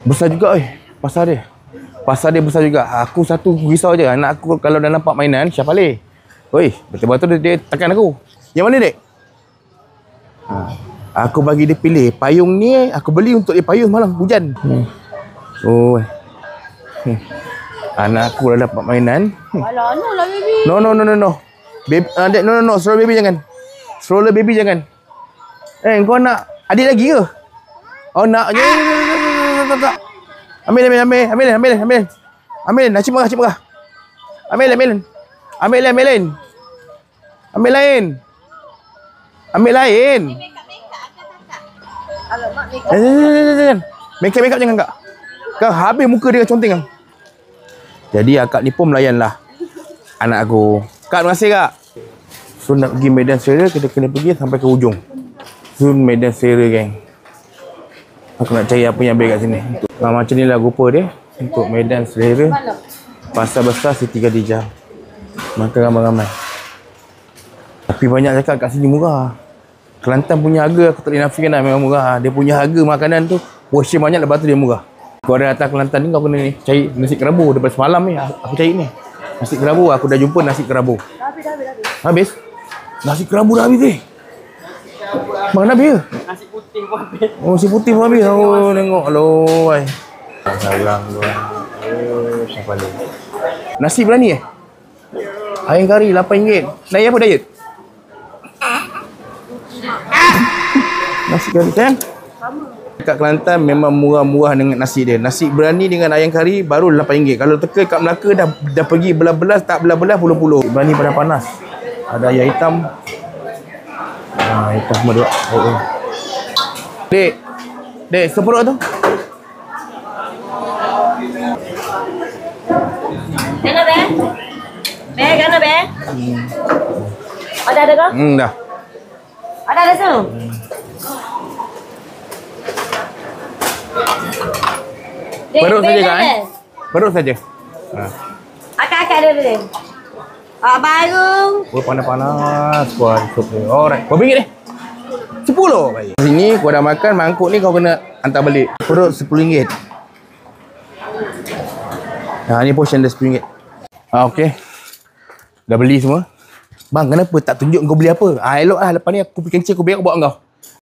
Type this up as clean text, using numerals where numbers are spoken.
Besar juga pasar dia. Pasar dia besar juga. Aku satu risau je. Anak aku kalau dah nampak mainan, Syah balik. Oi, betul-betul dia tekan aku. Yang mana, dek? Aku bagi dia pilih. Payung ni aku beli untuk dia payung malam hujan. Oh. Anak aku dah dapat mainan. Alah, no lah baby. No. Baby, dek, no. Stroller baby jangan. Stroller baby jangan. Kau nak adik lagi ke? Oh, nak. Tak. Ambil. Nasi marah. Ambil lain. Make up jangan, Kak. Kau habis muka dia conteng kan. Jadi akak ni pun melayan lah anak aku. Kak, terima kasih, Kak. So nak pergi Medan Seraya, kita kena pergi sampai ke ujung. So Medan Seraya, geng. Aku nak cari apa yang baik kat sini. Macam ni lah rupa dia untuk Medan Seraya. Pasar besar Siti Khadijah. Makan ramai-ramai. Tapi banyak cakap kat sini murah. Kelantan punya harga aku tak boleh nafikan lah, memang murah. Dia punya harga makanan tu portion banyak, lepas tu dia murah. Kau ada datang Kelantan ni, kau kena ni cari nasi kerabu. Daripada semalam ni aku cari ni nasi kerabu. Aku dah jumpa nasi kerabu. Habis? Nasi kerabu dah habis. Mana habis? Nasi putih pun habis. Oh, nasi putih pun habis. Oh, tengok. Aloy. Sarang tu. Siapa ni? Nasi berani Ayam kari RM8. Naik apa diet? Nasi kari sayang? Kat Kelantan memang murah-murah dengan nasi dia. Nasi berani dengan ayam kari baru RM8. Kalau teka kat Melaka dah pergi belas-belas, tak belas-belas, puluh-puluh. Berani pada panas. Ada ayam hitam. Hitam semua dua. Dek, seperut tu. Gana be? Gana be? Ada kau? Dah. Ada tu. Perut saja, Kak. Perut saja. Akak ada. Baru. Oh, panas-panas. Kuah sup ni. Alright. Berapa ringgit ni? 10. Baik. Sini kau dah makan, mangkuk ni kau kena hantar balik. Perut RM10. Ni portion dia RM10. Okey. Dah beli semua. Bang, kenapa tak tunjuk kau beli apa? Elok lah. Lepas ni aku pergi kencing, aku biar aku bawa kau.